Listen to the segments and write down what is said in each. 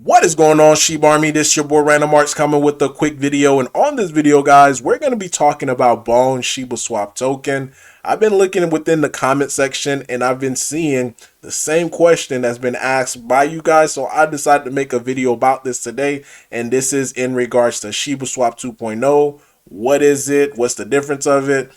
What is going on, Sheep Army? This your boy Random Arts coming with a quick video. And on this video, guys, we're going to be talking about Bone Shibaswap token. I've been looking within the comment section and I've been seeing the same question that's been asked by you guys. So I decided to make a video about this today. And this is in regards to Shibaswap 2.0. What is it? What's the difference of it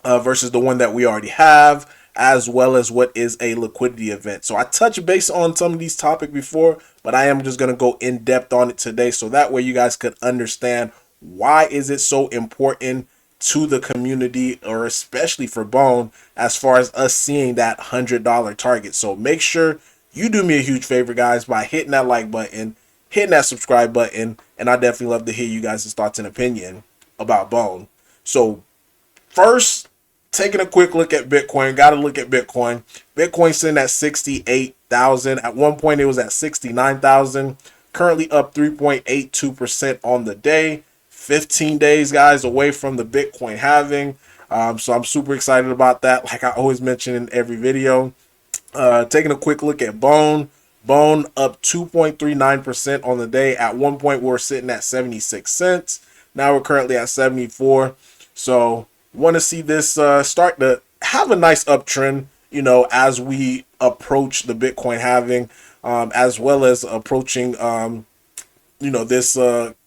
versus the one that we already have, as well as what is a liquidity event. So I touched base on some of these topics before, but I am just going to go in depth on it today so that way you guys could understand why is it so important to the community, or especially for Bone, as far as us seeing that $100 target. So make sure you do me a huge favor, guys, by hitting that like button, hitting that subscribe button, and I definitely love to hear you guys' thoughts and opinion about Bone. So first, taking a quick look at Bitcoin, got to look at Bitcoin. Bitcoin sitting at 68,000. At one point, it was at 69,000. Currently up 3.82% on the day. 15 days, guys, away from the Bitcoin halving. So I'm super excited about that. Like I always mention in every video. Taking a quick look at Bone. Bone up 2.39% on the day. At one point, we were sitting at 76 cents. Now we're currently at 74. So want to see this start to have a nice uptrend, as we approach the Bitcoin halving, as well as approaching, this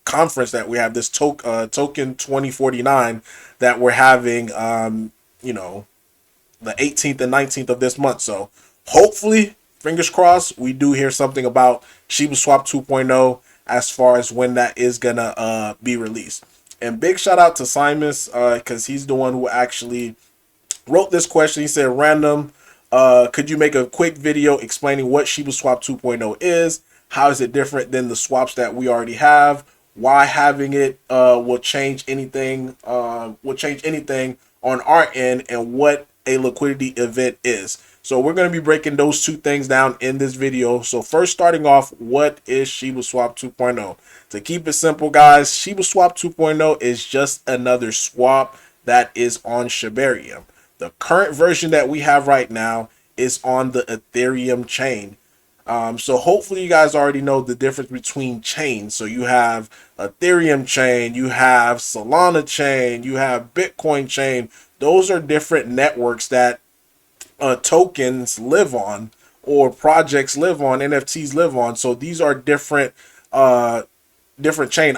conference that we have, this token 2049 that we're having, the 18th and 19th of this month. So hopefully, fingers crossed, we do hear something about Shibaswap 2.0 as far as when that is gonna be released. And big shout out to Simus, because he's the one who actually wrote this question. He said, "Random, could you make a quick video explaining what Shibaswap 2.0 is? How is it different than the swaps that we already have? Why having it will change anything? Will change anything on our end, and what a liquidity event is." So we're going to be breaking those two things down in this video. So first, starting off, what is Shibaswap 2.0? To keep it simple, guys, Shibaswap 2.0 is just another swap that is on Shibarium. The current version that we have right now is on the Ethereum chain. So hopefully you guys already know the difference between chains. So you have Ethereum chain, you have Solana chain, you have Bitcoin chain. Those are different networks that tokens live on, or projects live on, NFTs live on. So these are different different chain.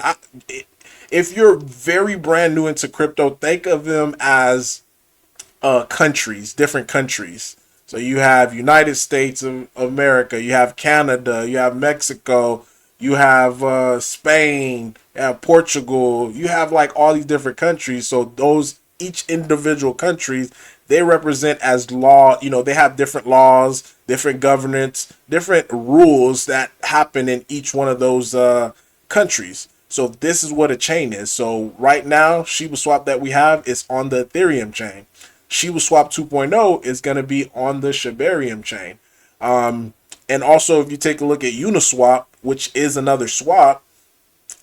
If you're very brand new into crypto, think of them as countries, different countries. So you have United States of America, you have Canada, you have Mexico, you have Spain, you have Portugal, you have like all these different countries. So those, each individual countries, they represent as law, they have different laws, different governance, different rules that happen in each one of those countries. So this is what a chain is. So right now, Shibaswap that we have is on the Ethereum chain. Shibaswap 2.0 is going to be on the Shibarium chain. And also, if you take a look at Uniswap, which is another swap,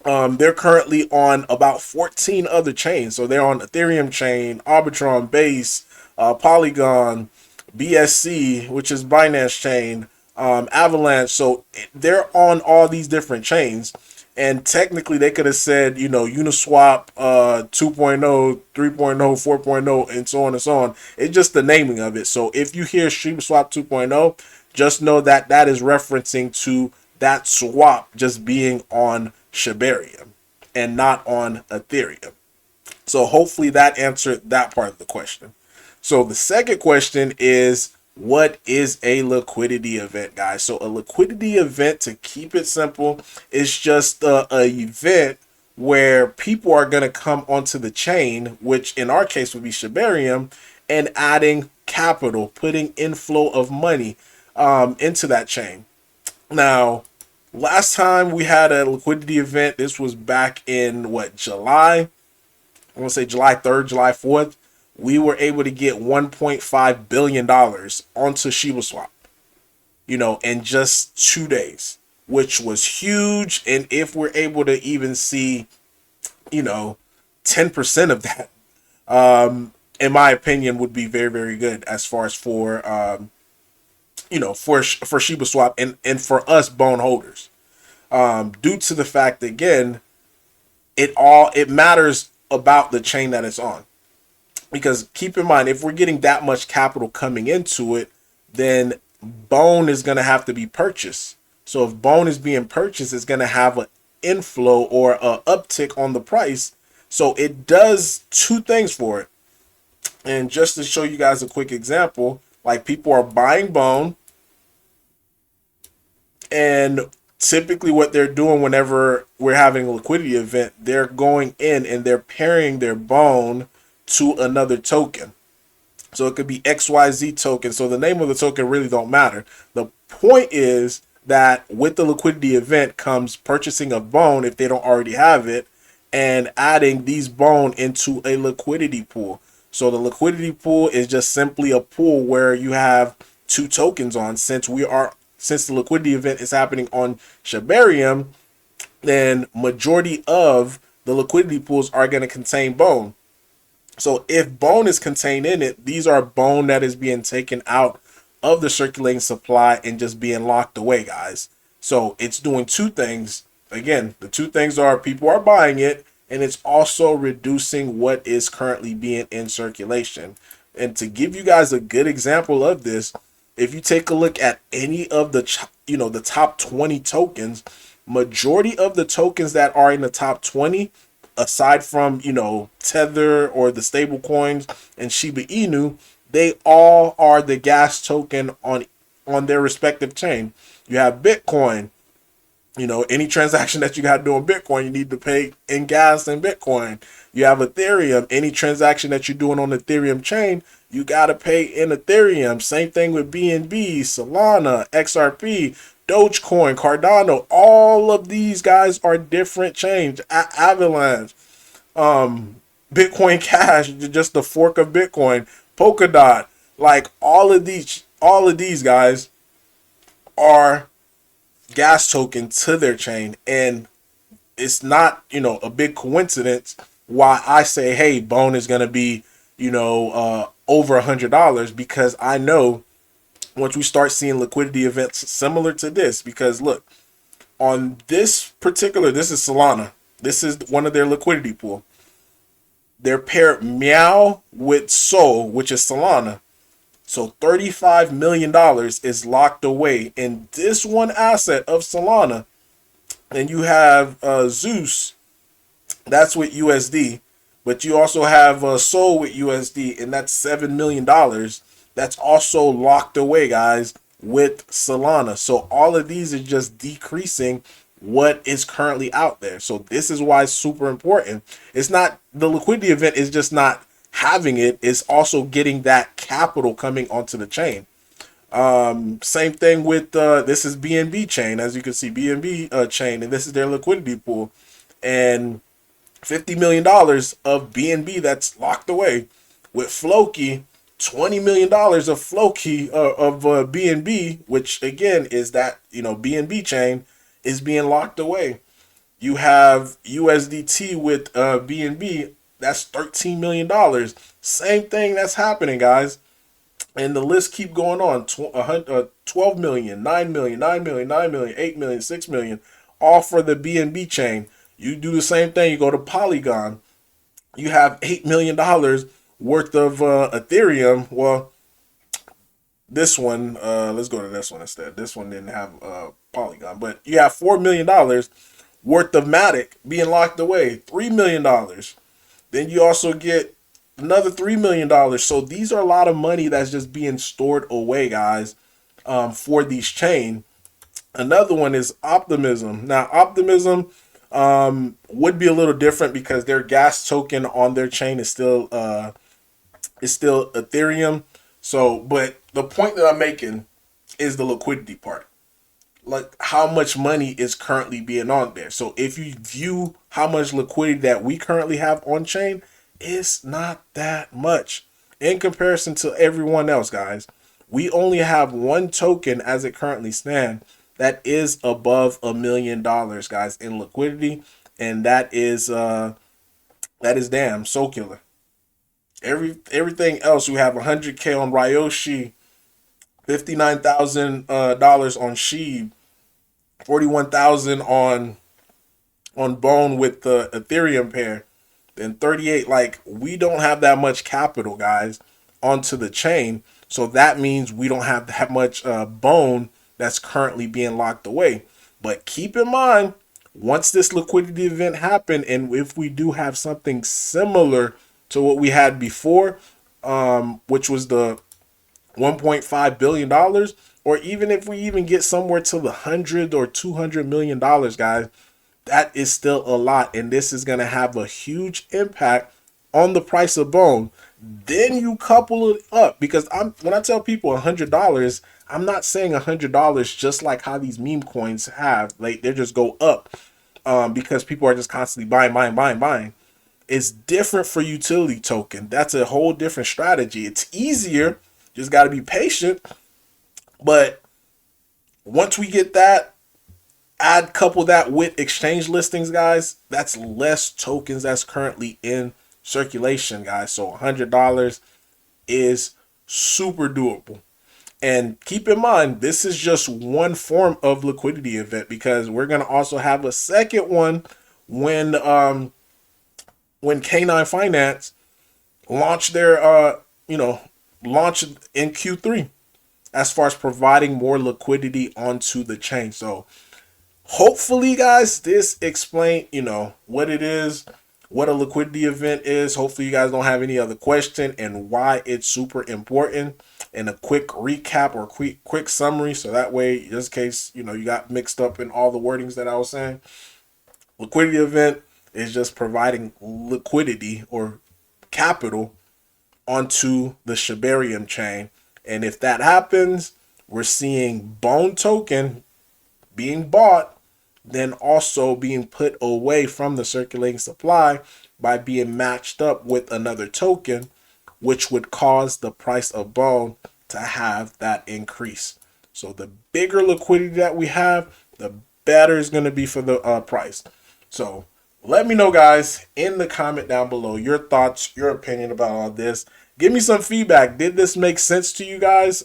they're currently on about 14 other chains. So they're on Ethereum chain, Arbitrum, Base, Polygon, BSC, which is Binance chain, Avalanche. So they're on all these different chains. And technically, they could have said, Uniswap 2.0, 3.0, 4.0, and so on and so on. It's just the naming of it. So if you hear Shibaswap 2.0, just know that that is referencing to that swap just being on Shibarium and not on Ethereum. So hopefully that answered that part of the question. So the second question is, what is a liquidity event, guys? So a liquidity event, to keep it simple, is just a event where people are going to come onto the chain, which in our case would be Shibarium, and adding capital, putting inflow of money into that chain. Now, last time we had a liquidity event, this was back in July. I want to say July 3rd, July 4th. We were able to get $1.5 billion onto Shibaswap, in just 2 days, which was huge. And if we're able to even see, 10% of that, in my opinion, would be very, very good as far as for Shibaswap and for us bone holders. due to the fact that, again, it matters about the chain that it's on. Because keep in mind, if we're getting that much capital coming into it, then Bone is going to have to be purchased. So if Bone is being purchased, it's going to have an inflow or a uptick on the price. So it does two things for it. And just to show you guys a quick example, like people are buying Bone, and typically what they're doing whenever we're having a liquidity event, they're going in and they're pairing their Bone to another token. So it could be XYZ token. So the name of the token really don't matter. The point is that with the liquidity event comes purchasing of Bone if they don't already have it, and adding these Bone into a liquidity pool. So the liquidity pool is just simply a pool where you have two tokens on. Since the liquidity event is happening on Shibarium, then majority of the liquidity pools are going to contain Bone. So if Bone is contained in it, these are Bone that is being taken out of the circulating supply and just being locked away, guys. So it's doing two things. Again, the two things are people are buying it, and it's also reducing what is currently being in circulation. And to give you guys a good example of this, if you take a look at any of the the top 20 tokens, majority of the tokens that are in the top 20, aside from Tether or the stable coins and Shiba Inu, they all are the gas token on their respective chain. You have Bitcoin. Any transaction that you got to do on Bitcoin, you need to pay in gas and Bitcoin. You have Ethereum. Any transaction that you're doing on the Ethereum chain, you got to pay in Ethereum. Same thing with BNB, Solana, XRP, Dogecoin, Cardano. All of these guys are different chains. Avalanche, Bitcoin Cash, just the fork of Bitcoin, Polkadot. Like all of these guys are gas token to their chain, and it's not a big coincidence why I say, hey, Bone is gonna be over $100, because I know once we start seeing liquidity events similar to this, because look, on this is Solana, this is one of their liquidity pool. They're paired Meow with Sol, which is Solana. So $35 million is locked away in this one asset of Solana. And you have Zeus, that's with USD. But you also have Sol with USD, and that's $7 million. That's also locked away, guys, with Solana. So all of these are just decreasing what is currently out there. So this is why it's super important. It's not, the liquidity event is just not having it, is also getting that capital coming onto the chain. Same thing with this is BNB chain, as you can see, BNB chain, and this is their liquidity pool, and $50 million of BNB that's locked away. With Floki, $20 million of Floki of BNB, which again is that BNB chain is being locked away. You have USDT with BNB, that's $13 million. Same thing that's happening, guys. And the list keep going on. 12 million, 9 million, 9 million, 9 million, 8 million, 6 million, all for the BNB chain. You do the same thing. You go to Polygon. You have $8 million worth of Ethereum. Well, this one, let's go to this one instead. This one didn't have Polygon. But you have $4 million worth of Matic being locked away. $3 million. Then you also get another $3 million. So these are a lot of money that's just being stored away, guys, for these chain. Another one is Optimism. Now, Optimism would be a little different because their gas token on their chain is still Ethereum. So, but the point that I'm making is the liquidity part. Like how much money is currently being on there. So if you view how much liquidity that we currently have on chain, it's not that much in comparison to everyone else, guys. We only have one token as it currently stands that is above $1 million, guys, in liquidity, and that is damn Soulkiller. Everything else, we have 100K on Ryoshi, $59,000 on Shib, 41,000 on Bone with the Ethereum pair, then 38. Like, we don't have that much capital, guys, onto the chain. So that means we don't have that much Bone that's currently being locked away. But keep in mind, once this liquidity event happened, and if we do have something similar to what we had before, which was the $1.5 billion, or even if we even get somewhere to the 100 or $200 million, guys, that is still a lot, and this is going to have a huge impact on the price of Bone. Then you couple it up, because when I tell people $100, I'm not saying $100 just like how these meme coins have, like they just go up, because people are just constantly buying. It's different for utility token. That's a whole different strategy. It's easier, just got to be patient. But once we get that, couple that with exchange listings, guys, that's less tokens that's currently in circulation, guys. So $100 is super doable. And keep in mind, this is just one form of liquidity event, because we're going to also have a second one when K9 Finance launch their launch in Q3, as far as providing more liquidity onto the chain. So hopefully, guys, this explain, what it is, what a liquidity event is. Hopefully you guys don't have any other question, and why it's super important, and a quick recap or quick summary, so that way, just in case you got mixed up in all the wordings that I was saying. Liquidity event is just providing liquidity or capital onto the Shibarium chain. And if that happens, we're seeing Bone token being bought, then also being put away from the circulating supply by being matched up with another token, which would cause the price of Bone to have that increase. So the bigger liquidity that we have, the better it's going to be for the price. So let me know, guys, in the comment down below your thoughts, your opinion about all this. Give me some feedback. Did this make sense to you guys?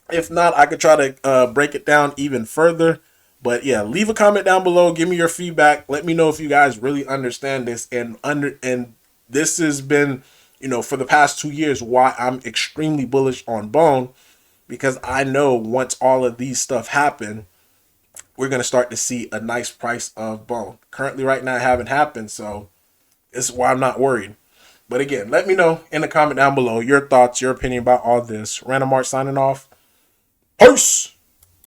If not, I could try to break it down even further. But yeah, leave a comment down below. Give me your feedback. Let me know if you guys really understand this. And this has been, for the past 2 years, why I'm extremely bullish on Bone. Because I know once all of these stuff happen, we're going to start to see a nice price of Bone. Currently, right now, it haven't happened. So this is why I'm not worried. But again, let me know in the comment down below your thoughts, your opinion about all this. Random Art signing off. Peace!